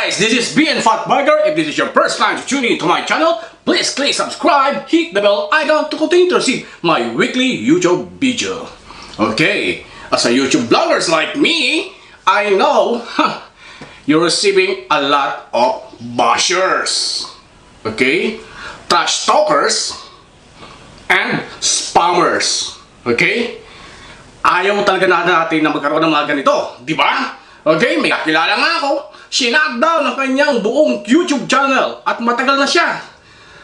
guys, this is BN Fat Burger. If this is your first time to tune in to my channel, please click subscribe, hit the bell icon to continue to receive my weekly YouTube video. Okay, as a YouTube bloggers like me, I know you're receiving a lot of bashers, okay, trash talkers, and spammers, okay? Ayaw talaga natin na magkaroon ng mga ganito, di ba? Okay, may kakilala nga ako, sinakdown ang kanyang buong YouTube channel at matagal na siya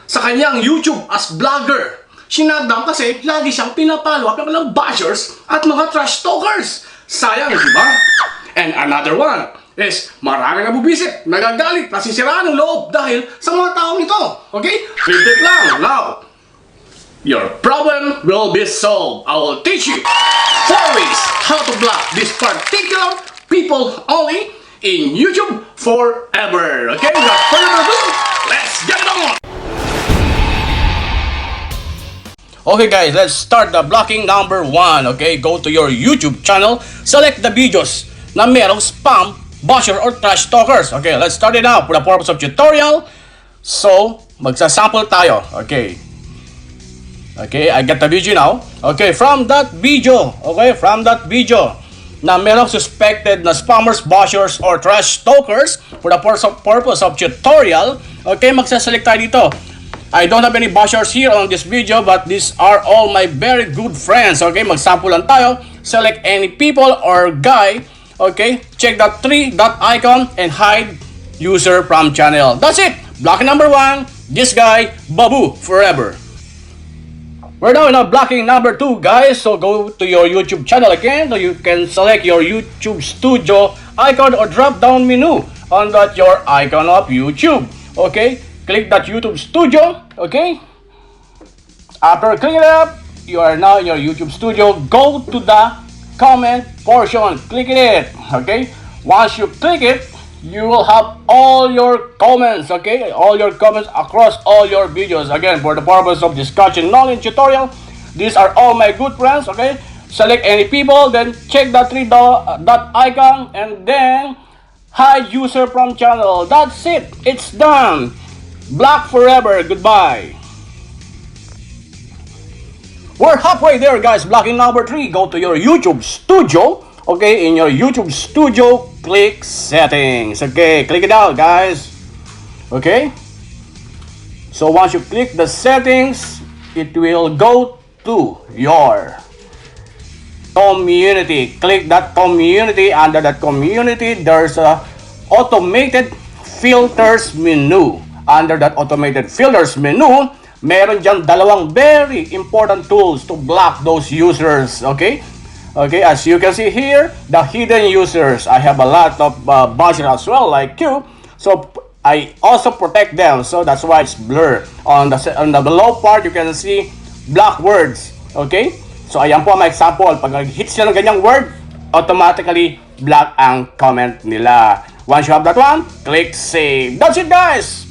sa kanyang YouTube as vlogger. Sinakdown kasi lagi siyang pinapalo at mga bashers at mga trash talkers. Sayang, di ba? And another one is maraming nabubisit, nagagalit, nasisiraan ng loob dahil sa mga taong ito. Okay? Flip lang. Now, your problem will be solved. I will teach you 4 ways how to block this particular people only in YouTube forever. Okay, without further ado, let's get it on! Okay guys, let's start the blocking number 1. Okay, go to your YouTube channel, select the videos na merong spam, basher, or trash talkers. Okay, let's start it now for the purpose of tutorial. So, magsasample tayo. Okay, I get the video now. Okay, from that video, na merong suspected na spammers, bashers, or trash talkers for the purpose of tutorial, okay, magsaselect tayo dito. I don't have any bashers here on this video, but these are all my very good friends. Okay, magsample lang tayo. Select any people or guy. Okay, check that 3 dot icon and hide user from channel. That's it. Blocking number 1. This guy, Babu, forever. We're now in blocking number 2, guys. So go to your YouTube channel again. So you can select your YouTube Studio icon or drop down menu on that your icon of YouTube. Okay, click that YouTube Studio. Okay, after clicking it up, you are now in your YouTube Studio. Go to the comment portion. Click it. Okay, once you click it, you will have all your comments, okay? All your comments across all your videos. Again, for the purpose of discussion knowledge tutorial, these are all my good friends, okay? Select any people, then check that 3 dot icon, and then hide user from channel. That's it. It's done. Block forever. Goodbye. We're halfway there, guys. Blocking number 3. Go to your YouTube Studio. Okay, in your YouTube Studio, click Settings. Okay, click it out, guys. Okay, so once you click the settings, it will go to your community. Click that community. Under that community, there's a automated filters menu. Under that automated filters menu, meron dyan dalawang very important tools to block those users. Okay, as you can see here, the hidden users. I have a lot of bashers as well, like you. So I also protect them. So that's why it's blur. On the below part, you can see block words. Okay? So ayan po ang example. Pag hit sila ng ganyang word, automatically block ang comment nila. Once you have that one, click save. That's it, guys.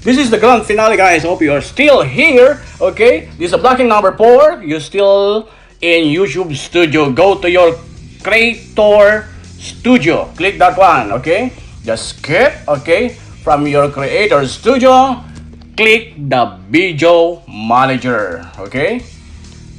This is the grand finale, guys. Hope you are still here. Okay? This is blocking number 4. You're still in YouTube Studio. Go to your Creator Studio. Click that one, okay? Just skip, okay? From your Creator Studio, click the Video Manager, okay?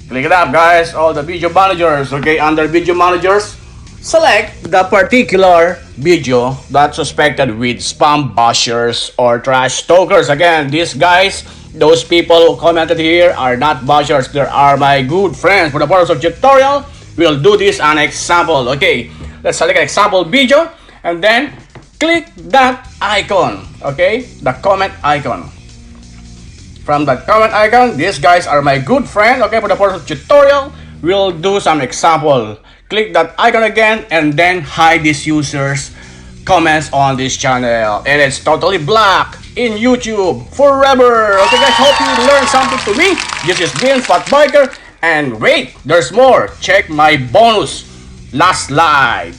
Click it up, guys. All the video managers, okay? Under Video Managers, select the particular video that's suspected with spam, bashers, or trash talkers. Again, these guys, those people who commented here are not bashers. They are my good friends. For the purpose of tutorial, we'll do this an example. Okay, let's select an example video and then click that icon. Okay, the comment icon. From that comment icon, these guys are my good friend. Okay, for the purpose of tutorial, we'll do some example. Click that icon again and then hide these users' comments on this channel. And it's totally black in YouTube forever. Okay guys, hope you learned something to me. This is BN Fat Biker, and wait, there's more. Check my bonus last slide.